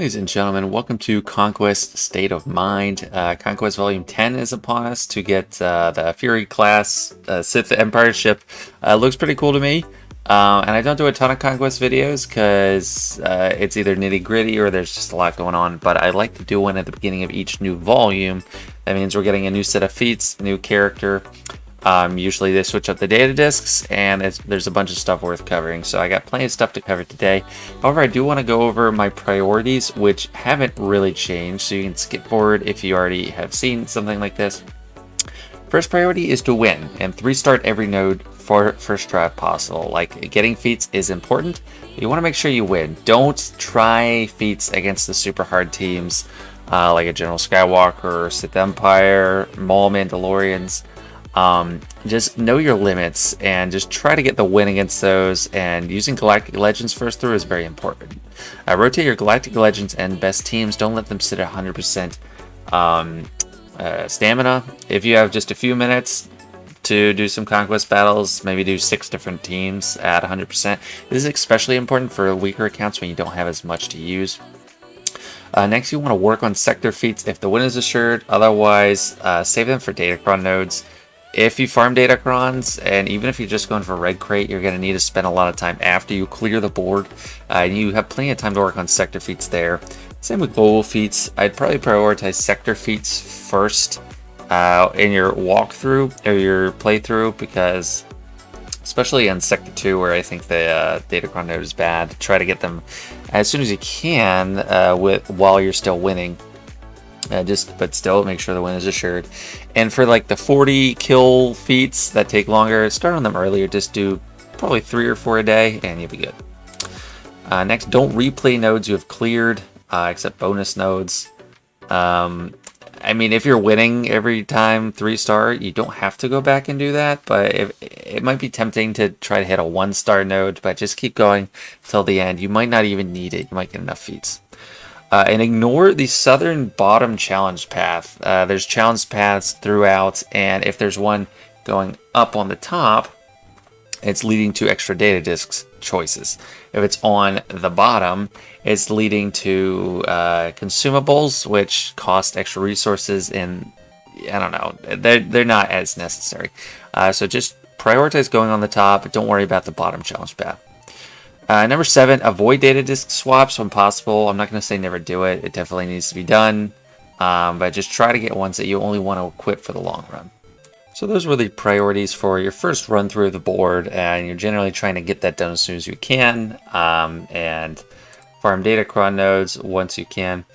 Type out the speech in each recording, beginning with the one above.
Ladies and gentlemen, welcome to Conquest State of Mind. Conquest Volume 10 is upon us to get the Fury class Sith Empire ship. Looks pretty cool to me. And I don't do a ton of Conquest videos because it's either nitty gritty or there's just a lot going on. But I like to do one at the beginning of each new volume. That means we're getting a new set of feats, a new character. Usually they switch up the data discs, and there's a bunch of stuff worth covering, so I got plenty of stuff to cover today. However, I do want to go over my priorities, which haven't really changed, so you can skip forward if you already have seen something like this. First priority is to win, and 3-star every node for first try if possible. Like, getting feats is important, but you want to make sure you win. Don't try feats against the super hard teams, like a General Skywalker, Sith Empire, Maul Mandalorians. Just know your limits and just try to get the win against those, and using Galactic Legends first through is very important. Rotate your Galactic Legends and best teams. Don't let them sit at 100% stamina. If you have just a few minutes to do some conquest battles, maybe do 6 different teams at 100%. This is especially important for weaker accounts when you don't have as much to use. Next, you want to work on sector feats if the win is assured. Otherwise, save them for Datacron nodes. If you farm Datacrons, and even if you're just going for Red Crate, you're going to need to spend a lot of time after you clear the board. You have plenty of time to work on sector feats there. Same with global feats. I'd probably prioritize sector feats first in your walkthrough or your playthrough, because especially in Sector 2, where I think the Datacron node is bad, try to get them as soon as you can while you're still winning. But still make sure the win is assured. And for like the 40 kill feats that take longer, start on them earlier. Just do probably 3 or 4 a day and you'll be good. Next, don't replay nodes you have cleared, except bonus nodes. I mean, if you're winning every time 3-star, you don't have to go back and do that, but it might be tempting to try to hit a 1-star node, but just keep going till the end. You might not even need it. You might get enough feats. And ignore the southern bottom challenge path. There's challenge paths throughout, and if there's one going up on the top, it's leading to extra data discs choices. If it's on the bottom, it's leading to consumables, which cost extra resources, and I don't know, they're not as necessary. So just prioritize going on the top, but don't worry about the bottom challenge path. Number 7, avoid data disk swaps when possible. I'm not going to say never do it. It definitely needs to be done. But just try to get ones that you only want to equip for the long run. So those were the priorities for your first run through of the board. And you're generally trying to get that done as soon as you can. And farm Datacron nodes once you can.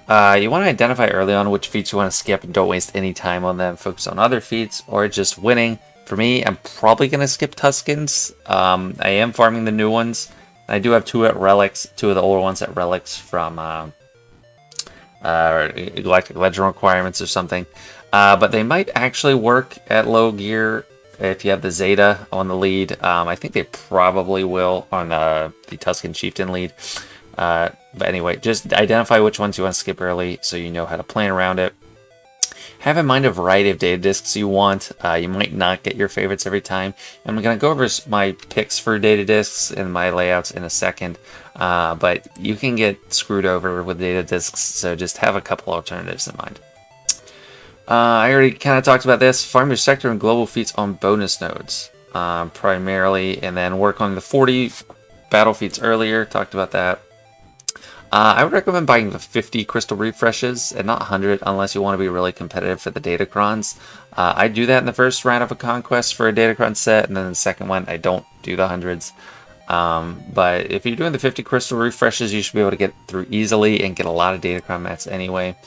You want to identify early on which feats you want to skip and don't waste any time on them. Focus on other feats or just winning. For me, I'm probably going to skip Tuskens. I am farming the new ones. I do have 2 at Relics, 2 of the older ones at Relics from Galactic Legend requirements or something. But they might actually work at low gear if you have the Zeta on the lead. I think they probably will on the Tusken Chieftain lead. But anyway, just identify which ones you want to skip early so you know how to plan around it. Have in mind a variety of data discs you want. You might not get your favorites every time. I'm going to go over my picks for data discs and my layouts in a second. But you can get screwed over with data discs, so just have a couple alternatives in mind. I already kind of talked about this. Farm your sector and global feats on bonus nodes primarily, and then work on the 40 battle feats earlier. Talked about that. I would recommend buying the 50 crystal refreshes and not 100 unless you want to be really competitive for the Datacrons. I do that in the first round of a conquest for a Datacron set, and then the second one I don't do the hundreds. But if you're doing the 50 crystal refreshes, you should be able to get through easily and get a lot of Datacron mats anyway.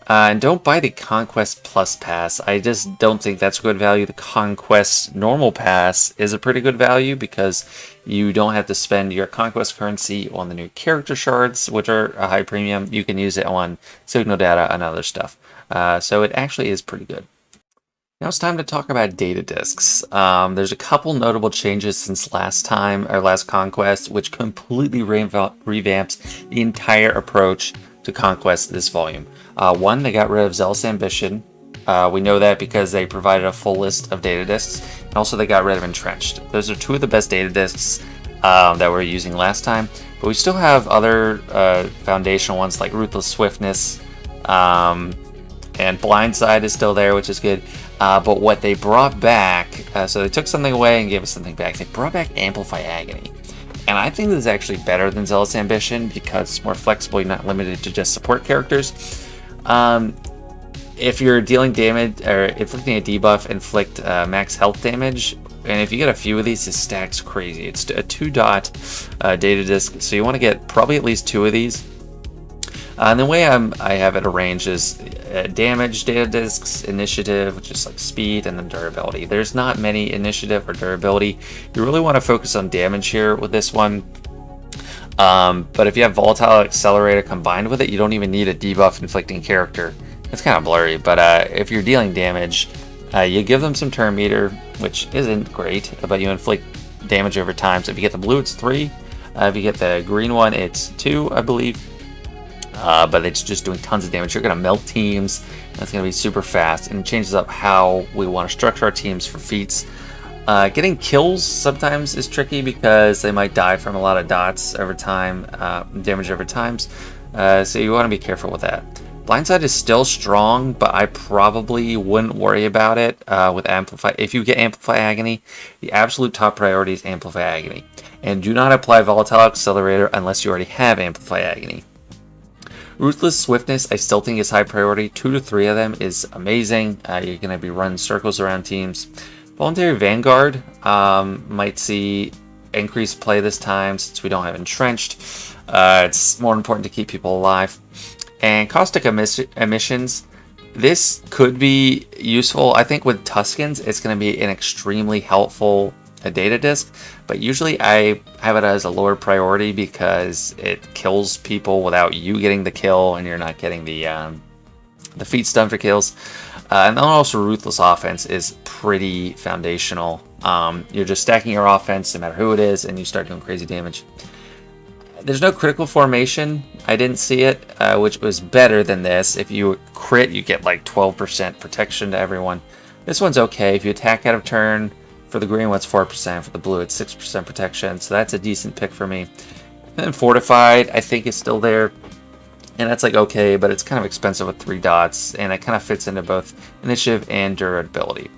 And don't buy the Conquest Plus Pass. I just don't think that's good value. The Conquest Normal Pass is a pretty good value because you don't have to spend your Conquest currency on the new character shards, which are a high premium. You can use it on signal data and other stuff. So it actually is pretty good. Now it's time to talk about data discs. There's a couple notable changes since last Conquest, which completely revamps the entire approach to Conquest this volume. One, they got rid of Zealous Ambition. We know that because they provided a full list of data discs. And also they got rid of Entrenched. Those are 2 of the best data discs. that we're using last time. But we still have other foundational ones like Ruthless Swiftness, and Blindside is still there, which is good. But what they brought back, so they took something away and gave us something back. They brought back Amplify Agony. And I think this is actually better than Zealous Ambition because it's more flexible. You're not limited to just support characters. If you're dealing damage or inflicting a debuff, inflict max health damage. And if you get a few of these, this stacks crazy. It's a 2-dot data disc, so you want to get probably at least 2 of these. And the way I have it arranged is damage, data discs, initiative, which is like speed, and then durability. There's not many initiative or durability. You really want to focus on damage here with this one. But if you have Volatile Accelerator combined with it, you don't even need a debuff inflicting character. It's kind of blurry, but if you're dealing damage, you give them some turn meter, which isn't great, but you inflict damage over time. So if you get the blue, it's 3. If you get the green one, it's 2, I believe. But it's just doing tons of damage. You're going to melt teams. That's going to be super fast, and it changes up how we want to structure our teams for feats. Getting kills sometimes is tricky because they might die from a lot of dots over time, damage over times. So you want to be careful with that. Blindside is still strong, but I probably wouldn't worry about it with Amplify. If you get Amplify Agony, the absolute top priority is Amplify Agony. And do not apply Volatile Accelerator unless you already have Amplify Agony. Ruthless Swiftness, I still think is high priority. 2 to 3 of them is amazing. You're going to be running circles around teams. Voluntary Vanguard might see increased play this time since we don't have Entrenched. It's more important to keep people alive. And Caustic Emissions, this could be useful. I think with Tuskens, it's going to be an extremely helpful data disc, but usually I have it as a lower priority because it kills people without you getting the kill, and you're not getting the feats done for kills. And then also Ruthless Offense is pretty foundational. You're just stacking your offense no matter who it is, and you start doing crazy damage. There's no critical formation. I didn't see it, which was better than this. If you crit, you get like 12% protection to everyone. This one's okay. If you attack out of turn, for the green one it's 4%, for the blue it's 6% protection, so that's a decent pick for me. And then Fortified, I think, is still there. And that's like okay, but it's kind of expensive with 3 dots, and it kind of fits into both initiative and durability.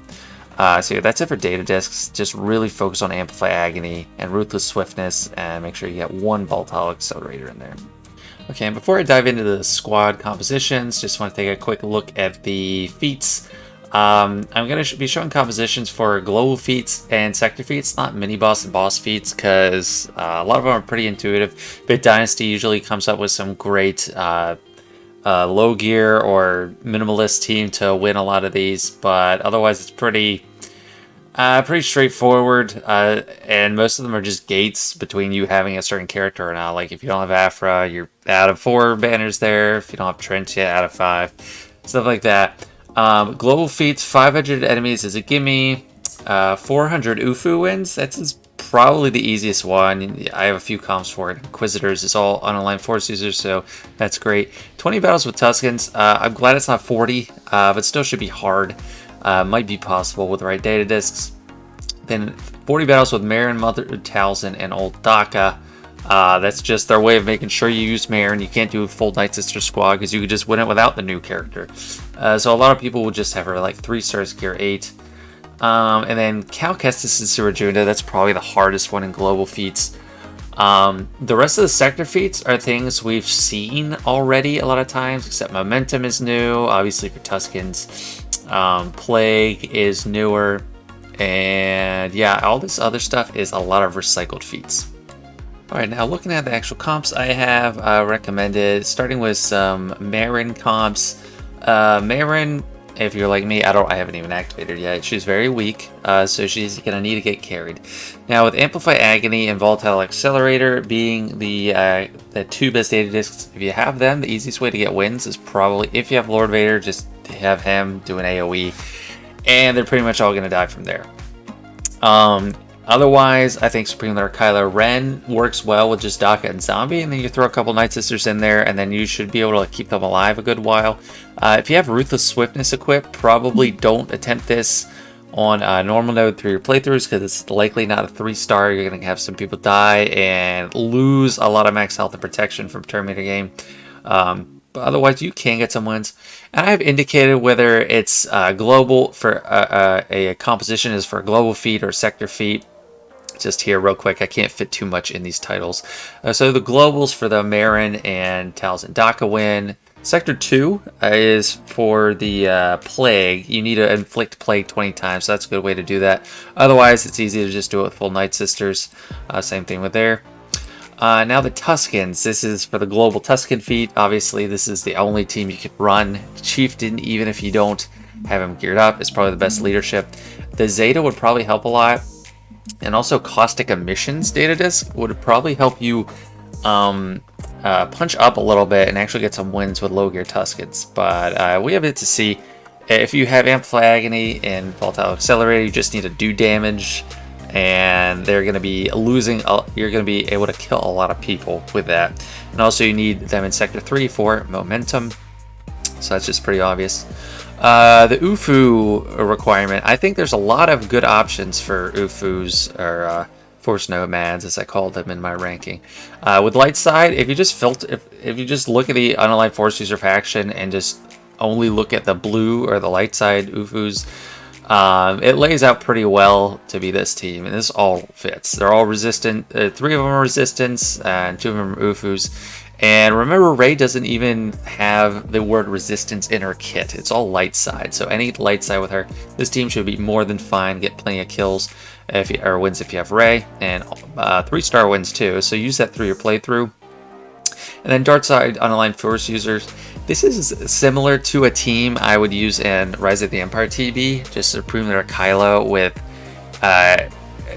So yeah, that's it for data discs. Just really focus on Amplify Agony and Ruthless Swiftness, and make sure you get 1 Volatile Accelerator in there. Okay, and before I dive into the squad compositions, just want to take a quick look at the feats. I'm going to be showing compositions for global feats and sector feats, not mini boss and boss feats, because a lot of them are pretty intuitive. Bit Dynasty usually comes up with some great low gear or minimalist team to win a lot of these, but otherwise it's pretty straightforward, and most of them are just gates between you having a certain character or not. Like if you don't have Afra, you're out of 4 banners there. If you don't have Trent yet, out of 5, stuff like that. Global feats, 500 enemies is a gimme. 400 Ufu wins. That's probably the easiest one. I have a few comps for it. Inquisitors is all unaligned force users, so that's great. 20 battles with Tuskens. I'm glad it's not 40, but still should be hard. Might be possible with the right data discs. Then 40 battles with Marin, Mother Talzin, and Old Daka. That's just their way of making sure you use Marin. You can't do a full Night Sister squad because you could just win it without the new character. So a lot of people will just have her like 3 stars gear 8. And then Cal Kestis and Surajunda, that's probably the hardest one in global feats. The rest of the sector feats are things we've seen already a lot of times, except Momentum is new, obviously for Tuskens. Plague is newer. And yeah, all this other stuff is a lot of recycled feats. Alright, now looking at the actual comps I have recommended, starting with some Marin comps. Marin, if you're like me, I haven't even activated yet. She's very weak, so she's gonna need to get carried. Now with Amplify Agony and Volatile Accelerator being the 2 best data discs, if you have them, the easiest way to get wins is probably, if you have Lord Vader, just have him do an AoE, and they're pretty much all gonna die from there. Otherwise, I think Supreme Lord Kylo Ren works well with just Daka and Zombie, and then you throw a couple Night Sisters in there, and then you should be able to keep them alive a good while. If you have Ruthless Swiftness equipped, probably don't attempt this on normal node through your playthroughs because it's likely not a 3-star. You're going to have some people die and lose a lot of max health and protection from Terminator game. But otherwise, you can get some wins. And I've indicated whether it's global for a composition is for a global feat or sector feat. Just here real quick, I can't fit too much in these titles. So the globals for the Marin and Talzin Daka win. Sector 2 is for the Plague. You need to inflict Plague 20 times, so that's a good way to do that. Otherwise, it's easy to just do it with full Night Sisters. Same thing with there. Now the Tuscans. This is for the global Tuscan feat. Obviously, this is the only team you can run. Chieftain, even if you don't have him geared up, is probably the best leadership. The Zeta would probably help a lot. And also Caustic Emissions data disc would probably help you punch up a little bit and actually get some wins with low gear Tuscans. But we have it to see. If you have Amplify Agony and Volatile Accelerator, you just need to do damage, and they're going to be losing. You're going to be able to kill a lot of people with that. And also you need them in Sector 3 for momentum. So that's just pretty obvious. The UFU requirement. I think there's a lot of good options for UFUs, or Force Nomads, as I called them in my ranking. With light side, if you just if you just look at the unaligned Force user faction and just only look at the blue or the light side UFUs, it lays out pretty well to be this team, and this all fits. They're all resistant. 3 of them are resistance, and 2 of them are UFUs. And remember, Rey doesn't even have the word resistance in her kit. It's all light side. So any light side with her, this team should be more than fine. Get plenty of kills or wins if you have Rey, and 3-star wins too. So use that through your playthrough. And then dark side unaligned Force users. This is similar to a team I would use in Rise of the Empire TB, just to prove that Kylo with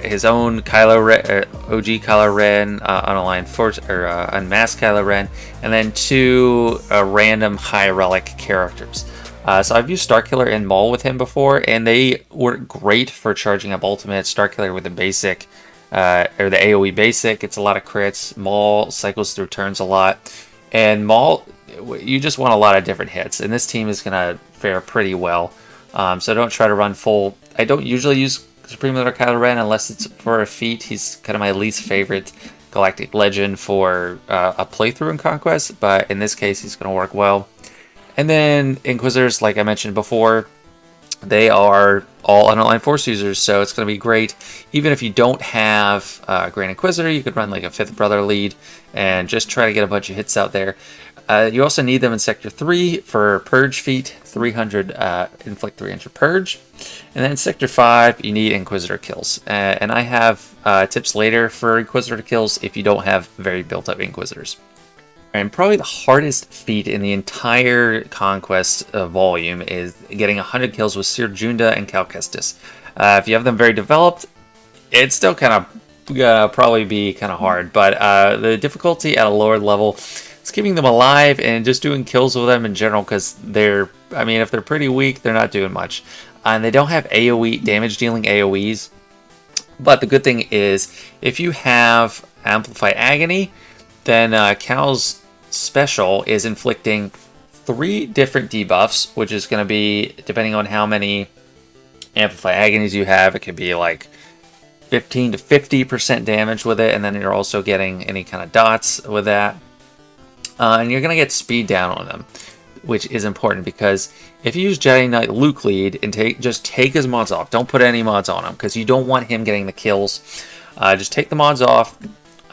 his own Kylo Ren, OG Kylo Ren, unaligned Force, or unmasked Kylo Ren, and then 2 random high relic characters. So I've used Starkiller and Maul with him before, and they were great for charging up ultimate. Starkiller with the basic, or the AoE basic, it's a lot of crits. Maul cycles through turns a lot, and Maul, you just want a lot of different hits, and this team is gonna fare pretty well. So don't try to run full. I don't usually use Supreme Leader Kylo Ren unless it's for a feat. He's kind of my least favorite Galactic Legend for a playthrough in Conquest, but in this case he's going to work well. And then Inquisitors, like I mentioned before, they are all unaligned Force users, so it's going to be great. Even if you don't have Grand Inquisitor, you could run like a 5th Brother lead and just try to get a bunch of hits out there. You also need them in Sector 3 for Purge feat, 300 inflict 300 Purge. And then in Sector 5, you need Inquisitor kills. And I have tips later for Inquisitor kills if you don't have very built up Inquisitors. And probably the hardest feat in the entire Conquest volume is getting 100 kills with Cere and Kal. If you have them very developed, it's still kind of probably be kind of hard. But the difficulty at a lower level, it's keeping them alive and just doing kills with them in general, because they're, I mean, if they're pretty weak, they're not doing much. And they don't have AoE, damage dealing AoEs. But the good thing is, if you have Amplify Agony, then Kal's special is inflicting 3 different debuffs, which is going to be, depending on how many Amplify Agonies you have, it could be like 15 to 50% damage with it, and then you're also getting any kind of dots with that. And you're going to get speed down on them, which is important, because if you use Jedi Knight Luke lead and just take his mods off, don't put any mods on him, because you don't want him getting the kills. Just take the mods off,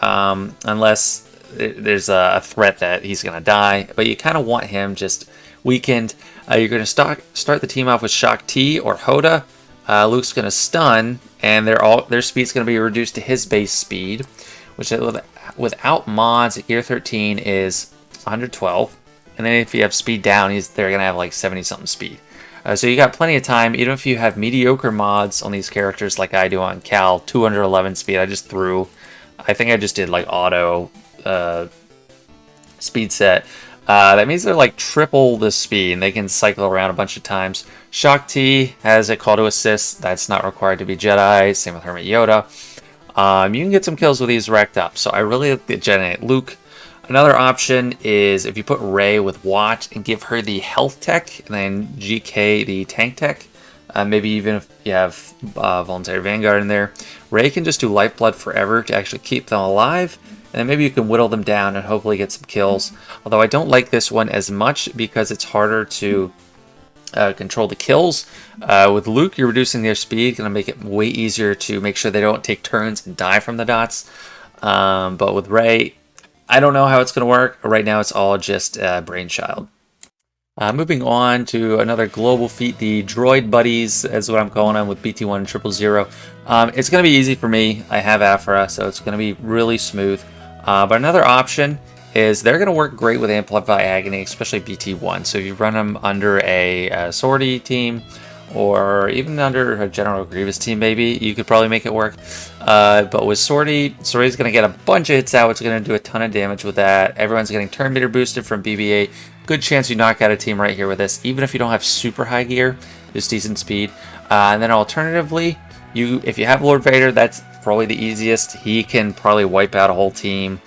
unless there's a threat that he's going to die, but you kind of want him just weakened. You're going to start the team off with Shock T or Hoda. Luke's going to stun, and their speed's going to be reduced to his base speed, which without mods at gear 13 is 112. And then if you have speed down, they're going to have like 70 something speed. So you got plenty of time, even if you have mediocre mods on these characters like I do on Kal, 211 speed. I think I just did like auto speed set. That means they're like triple the speed, and they can cycle around a bunch of times. Shock T has a call to assist. That's not required to be Jedi. Same with Hermit Yoda. You can get some kills with these racked up. So I really like the Jedi Knight Luke. Another option is if you put Rey with Watt and give her the health tech, and then GK the tank tech. Maybe even if you have Voluntary Vanguard in there. Ray can just do Lifeblood forever to actually keep them alive, and then maybe you can whittle them down and hopefully get some kills. Although I don't like this one as much because it's harder to control the kills. With Luke, you're reducing their speed, going to make it way easier to make sure they don't take turns and die from the dots. But with Ray, I don't know how it's going to work. Right now, it's all just Brainchild. Moving on to another global feat, the Droid Buddies is what I'm calling them with BT1 and 000. It's going to be easy for me. I have Aphra, so it's going to be really smooth. But another option is they're going to work great with Amplify Agony, especially BT1. So if you run them under a Sortie team, or even under a General Grievous team, maybe, you could probably make it work. But with Sortie's going to get a bunch of hits out. It's going to do a ton of damage with that. Everyone's getting turn meter boosted from BB-8. Good chance you knock out a team right here with this, even if you don't have super high gear, just decent speed. And then alternatively, if you have Lord Vader, that's probably the easiest. He can probably wipe out a whole team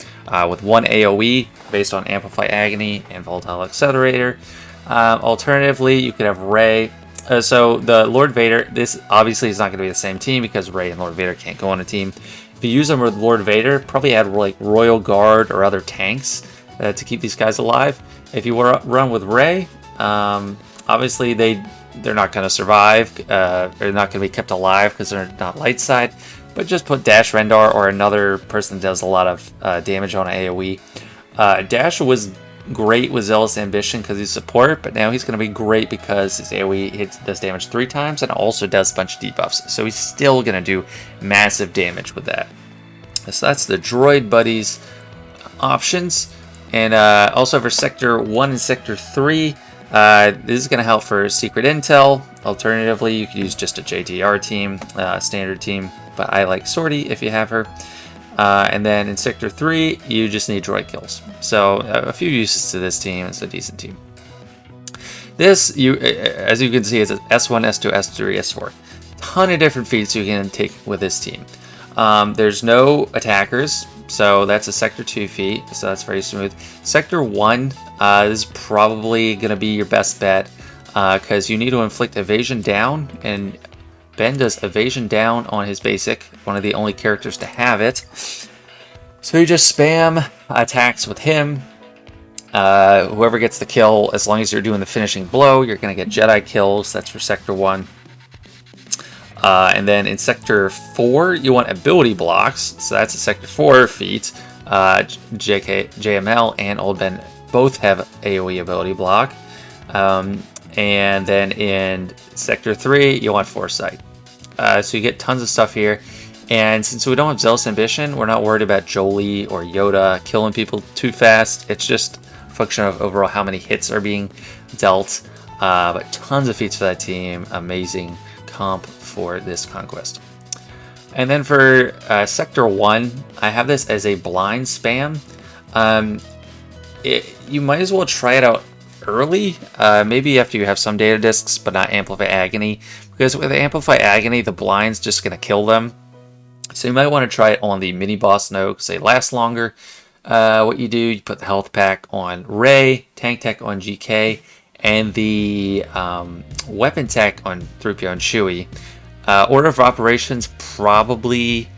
with one AoE based on Amplify Agony and Volatile Accelerator. Alternatively, you could have Rey. So the Lord Vader, this obviously is not going to be the same team because Rey and Lord Vader can't go on a team. If you use them with Lord Vader, probably add like Royal Guard or other tanks to keep these guys alive. If you run with Rey, obviously they're not going to survive. They're not going to be kept alive because they're not light side. But just put Dash Rendar or another person that does a lot of damage on AoE. Dash was great with Zealous Ambition because he's support, but now he's going to be great because his AoE does damage 3 times and also does a bunch of debuffs. So he's still going to do massive damage with that. So that's the Droid Buddies options. And also for Sector 1 and Sector 3, this is going to help for Secret Intel. Alternatively, you could use just a JTR team, standard team, but I like Sortie if you have her. And then in Sector 3, you just need droid kills. So a few uses to this team. It's a decent team. This, as you can see, is S1, S2, S3, S4. Ton of different feats you can take with this team. There's no attackers, so that's a Sector 2 feat, so that's very smooth. Sector 1 is probably going to be your best bet because you need to inflict evasion down, and Ben does evasion down on his basic, one of the only characters to have it. So you just spam attacks with him. Whoever gets the kill, as long as you're doing the finishing blow, you're going to get Jedi kills. That's for Sector 1. And then in Sector 4, you want ability blocks. So that's a Sector 4 feat. JML and Old Ben both have AoE ability block. And then in Sector 3, you want Foresight. So you get tons of stuff here. And since we don't have Zealous Ambition, we're not worried about Jolie or Yoda killing people too fast. It's just a function of overall how many hits are being dealt. But tons of feats for that team. Amazing comp for this Conquest. And then for Sector 1, I have this as a blind spam. You might as well try it out early, maybe after you have some data discs, but not Amplify Agony, because with Amplify Agony, the blind's just going to kill them. So you might want to try it on the mini boss node because they last longer. What you do, you put the health pack on Rey, tank tech on GK, and the weapon tech on 3PO and Chewie. Order of operations, probably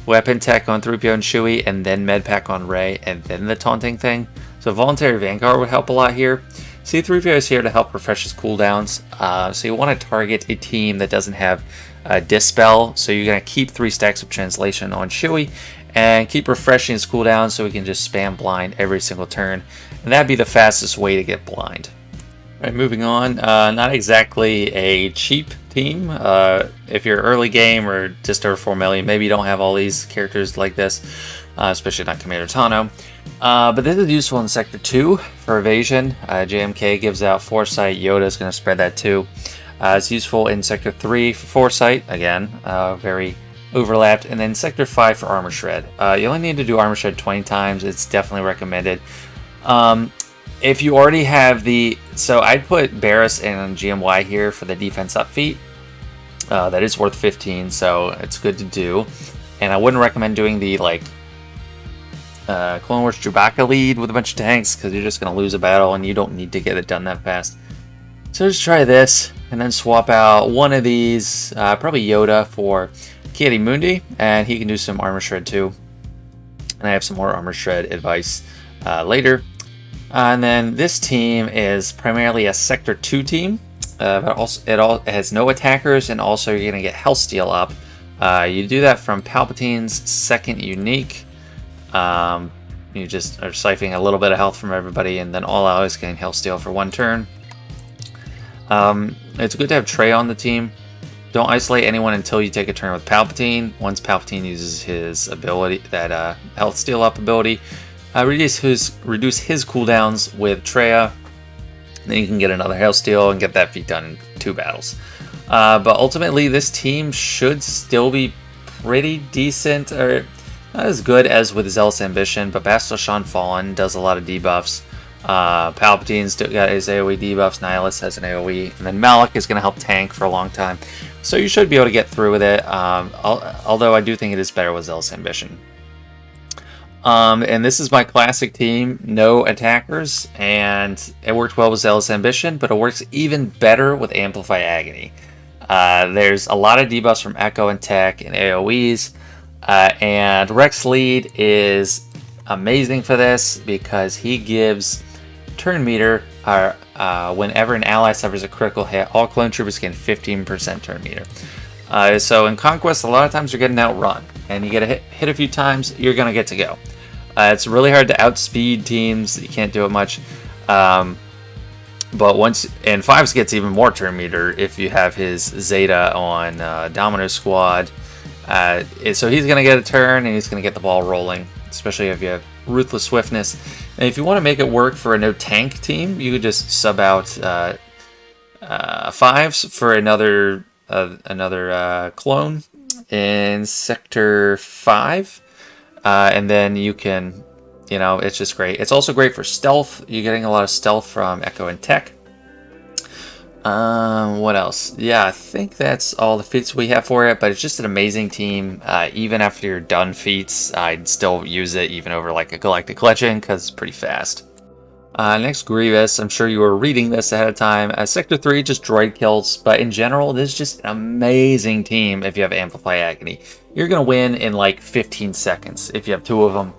weapon tech on 3PO and Chewie, and then med pack on Rey, and then the taunting thing. So Voluntary Vanguard would help a lot here. C3PO is here to help refresh his cooldowns. So you want to target a team that doesn't have Dispel. So you're going to keep 3 stacks of Translation on Chewie and keep refreshing his cooldowns so we can just spam blind every single turn. And that'd be the fastest way to get blind. All right, moving on. Not exactly a cheap team. If you're early game or just over 4 million, maybe you don't have all these characters like this, especially not Commander Tano. But this is useful in Sector 2 for evasion. JMK gives out Foresight. Yoda is going to spread that too. It's useful in Sector 3 for Foresight. Again, very overlapped. And then Sector 5 for Armor Shred. You only need to do Armor Shred 20 times. It's definitely recommended. If you already have the... So I'd put Barris and GMY here for the defense up feat. That is worth 15, so it's good to do. And I wouldn't recommend doing the, like... Clone Wars Chewbacca lead with a bunch of tanks because you're just going to lose a battle and you don't need to get it done that fast. So just try this. and then swap out one of these, probably Yoda, for Kiadimundi, and he can do some armor shred too. And I have some more armor shred advice later. And then this team is primarily a Sector 2 team, but also it has no attackers, and also you're going to get health steal up. You do that from Palpatine's second unique. You just are siphoning a little bit of health from everybody, and then all out is getting health steal for 1 turn. It's good to have Trey on the team. Don't isolate anyone until you take a turn with Palpatine. Once Palpatine uses his ability, that health steal up ability, reduce his cooldowns with Traya. Then you can get another health steal and get that feat done in 2 battles. But ultimately, this team should still be pretty decent, or not as good as with Zealous Ambition, but Bastila Shan Fallen does a lot of debuffs. Palpatine's got his AoE debuffs, Nihilus has an AoE, and then Malak is going to help tank for a long time. So you should be able to get through with it, although I do think it is better with Zealous Ambition. And this is my classic team, no attackers, and it worked well with Zealous Ambition, but it works even better with Amplify Agony. There's a lot of debuffs from Echo and Tech and AoEs, and Rex Lead is amazing for this because he gives turn meter, whenever an ally suffers a critical hit, all clone troopers gain 15% turn meter. So in Conquest, a lot of times you're getting outrun, and you get hit a few times, you're going to get to go. It's really hard to outspeed teams. You can't do it much. But once, and Fives gets even more turn meter if you have his Zeta on Domino Squad. So he's going to get a turn, and he's going to get the ball rolling, especially if you have Ruthless Swiftness. And if you want to make it work for a no tank team, you could just sub out Fives for another clone in Sector 5. And then you can, it's just great. It's also great for stealth. You're getting a lot of stealth from Echo and Tech. What else? Yeah, I think that's all the feats we have for it, but it's just an amazing team. Even after you're done feats, I'd still use it even over like a Galactic Legend because it's pretty fast. Next, Grievous. I'm sure you were reading this ahead of time. Sector 3, just droid kills, but in general, this is just an amazing team if you have Amplify Agony. You're going to win in like 15 seconds if you have 2 of them.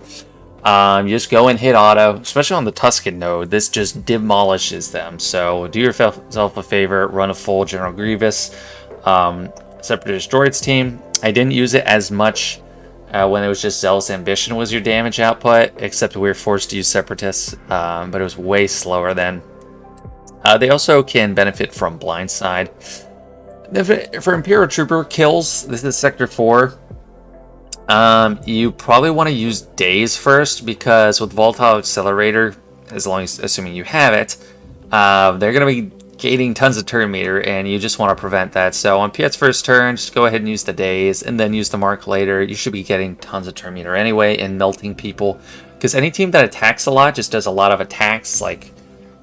You just go and hit auto, especially on the Tusken node. This just demolishes them. So do yourself a favor, run a full General Grievous Separatist Droids team. I didn't use it as much when it was just Zealous Ambition was your damage output, except we were forced to use Separatists, but it was way slower then. They also can benefit from Blindside. For Imperial Trooper kills, this is Sector 4. You probably want to use Daze first, because with Volatile Accelerator, assuming you have it, they're going to be gaining tons of turn meter, and you just want to prevent that. So on Piet's first turn, just go ahead and use the Daze, and then use the Mark later. You should be getting tons of turn meter anyway, and melting people, because any team that attacks a lot just does a lot of attacks, like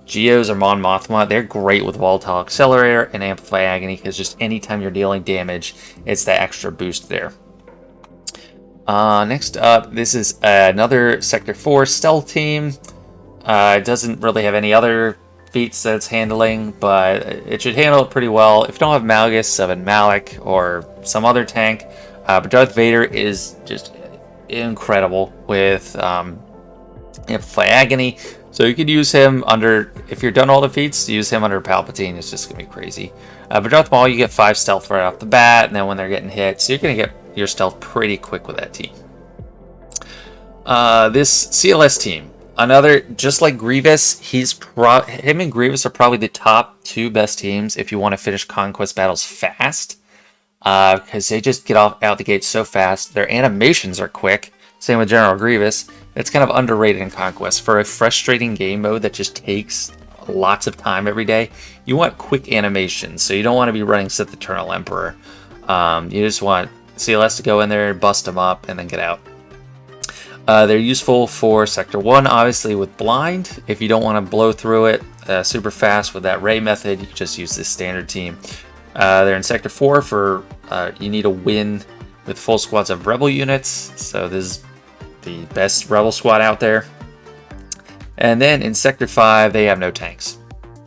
Geos or Mon Mothma. They're great with Volatile Accelerator and Amplify Agony, because just anytime you're dealing damage, it's that extra boost there. Next up, this is another Sector 4 stealth team. It doesn't really have any other feats that it's handling, but it should handle it pretty well. If you don't have Malgus, summon Malak or some other tank. But Darth Vader is just incredible with Amplify Agony. So you could use him under, if you're done all the feats, use him under Palpatine. It's just going to be crazy. But Darth Maul, you get 5 stealth right off the bat, and then when they're getting hit, so you're going to get your stealth pretty quick with that team. This CLS team, another, just like Grievous, him and Grievous are probably the top 2 best teams if you want to finish Conquest battles fast, because they just get out the gate so fast. Their animations are quick. Same with General Grievous. It's kind of underrated in Conquest. For a frustrating game mode that just takes lots of time every day, you want quick animations, so you don't want to be running Sith Eternal Emperor. You just want CLS to go in there, bust them up, and then get out. They're useful for Sector 1, obviously, with Blind. If you don't want to blow through it super fast with that Ray method, you can just use this standard team. They're in Sector 4 for you need a win with full squads of Rebel units, so this is the best Rebel squad out there. And then in Sector 5, they have no tanks.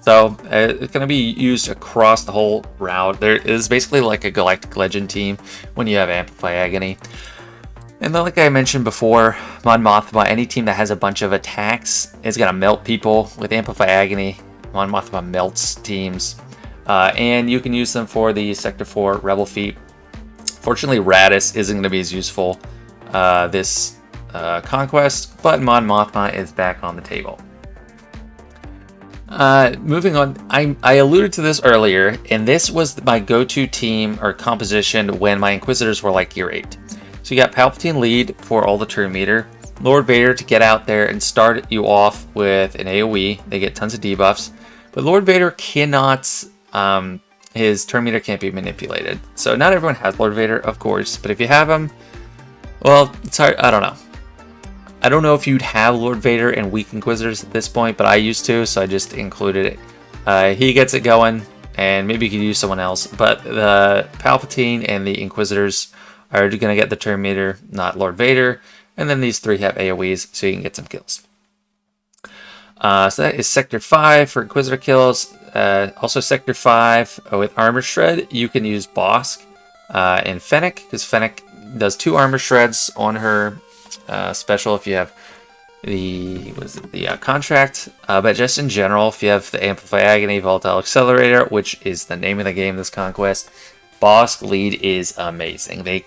So it's going to be used across the whole route. There is basically like a Galactic Legend team when you have Amplify Agony. And then, like I mentioned before, Mon Mothma, any team that has a bunch of attacks is going to melt people. With Amplify Agony, Mon Mothma melts teams. And you can use them for the Sector 4 Rebel Feat. Fortunately, Radis isn't going to be as useful this Conquest, but Mon Mothma is back on the table. Moving on, I alluded to this earlier, and this was my go-to team or composition when my Inquisitors were like Gear 8. So you got Palpatine lead for all the turn meter, Lord Vader to get out there and start you off with an AoE. They get tons of debuffs, but Lord Vader cannot, his turn meter can't be manipulated. So not everyone has Lord Vader, of course, but if you have him, well, it's hard, I don't know. I don't know if you'd have Lord Vader and weak Inquisitors at this point, but I used to, so I just included it. He gets it going, and maybe you could use someone else, but the Palpatine and the Inquisitors are going to get the turn meter, not Lord Vader, and then these three have AoEs, so you can get some kills. So that is Sector 5 for Inquisitor kills. Also Sector 5 with Armor Shred, you can use Bosk and Fennec, because Fennec does 2 Armor Shreds on her special if you have the contract, but just in general, if you have the Amplify Agony Volatile Accelerator, which is the name of the game this Conquest, Bosk lead is amazing. They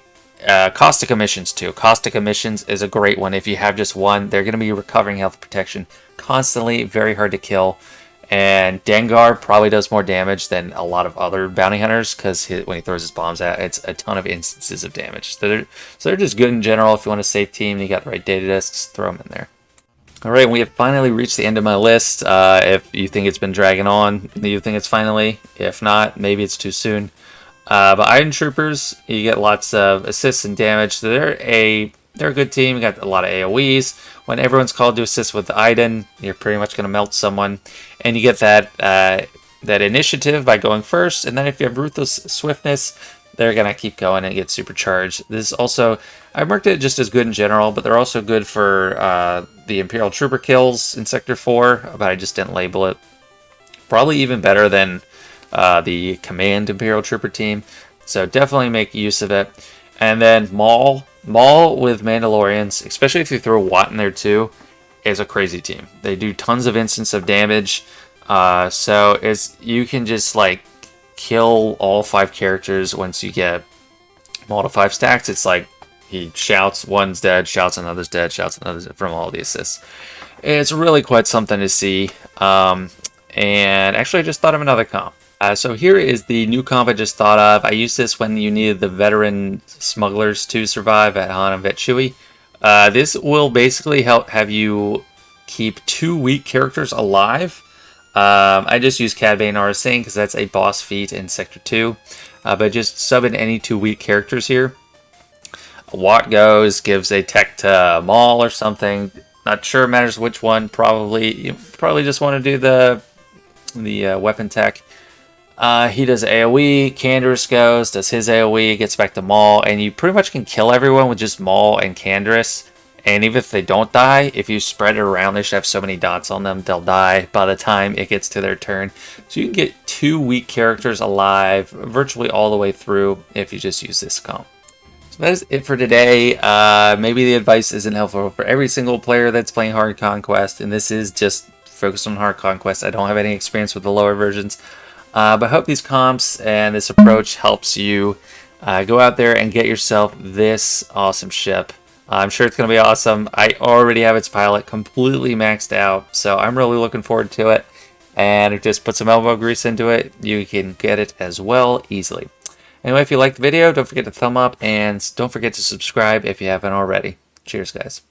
Caustic Emissions too. Caustic Emissions is a great one. If you have just one, they're going to be recovering health protection constantly, very hard to kill. And Dengar probably does more damage than a lot of other bounty hunters because when he throws his bombs out, it's a ton of instances of damage. So they're just good in general. If you want a safe team, you got the right data discs, throw them in there. All right, we have finally reached the end of my list. If you think it's been dragging on, you think it's finally. If not, maybe it's too soon. But Iron Troopers, you get lots of assists and damage. So they're a good team. You got a lot of AoEs. When everyone's called to assist with Iden, you're pretty much going to melt someone. And you get that initiative by going first. And then if you have Ruthless Swiftness, they're going to keep going and get supercharged. This is also, I marked it just as good in general, but they're also good for the Imperial Trooper kills in Sector 4, but I just didn't label it. Probably even better than the Command Imperial Trooper team. So definitely make use of it. And then Maul with Mandalorians, especially if you throw Watt in there too, is a crazy team. They do tons of instance of damage. So you can just like kill all 5 characters once you get Maul to 5 stacks. It's like he shouts, one's dead, shouts another's dead, shouts another's dead from all the assists. It's really quite something to see. And actually I just thought of another comp. So here is the new comp I just thought of. I used this when you needed the veteran smugglers to survive at Han and Vet Chewie. This will basically have you keep 2 weak characters alive. I just use Cad Bane Aurra Sing because that's a boss feat in Sector 2. But just sub in any 2 weak characters here. Watt goes, gives a tech to Maul or something. Not sure it matters which one. You probably just want to do the weapon tech. He does AoE, Canderous goes, does his AoE, gets back to Maul, and you pretty much can kill everyone with just Maul and Canderous. And even if they don't die, if you spread it around, they should have so many dots on them, they'll die by the time it gets to their turn. So you can get 2 weak characters alive virtually all the way through if you just use this comp. So that is it for today. Maybe the advice isn't helpful for every single player that's playing Hard Conquest, and this is just focused on Hard Conquest. I don't have any experience with the lower versions. But I hope these comps and this approach helps you go out there and get yourself this awesome ship. I'm sure it's going to be awesome. I already have its pilot completely maxed out, so I'm really looking forward to it. And just put some elbow grease into it, you can get it as well easily. Anyway, if you liked the video, don't forget to thumb up, and don't forget to subscribe if you haven't already. Cheers, guys.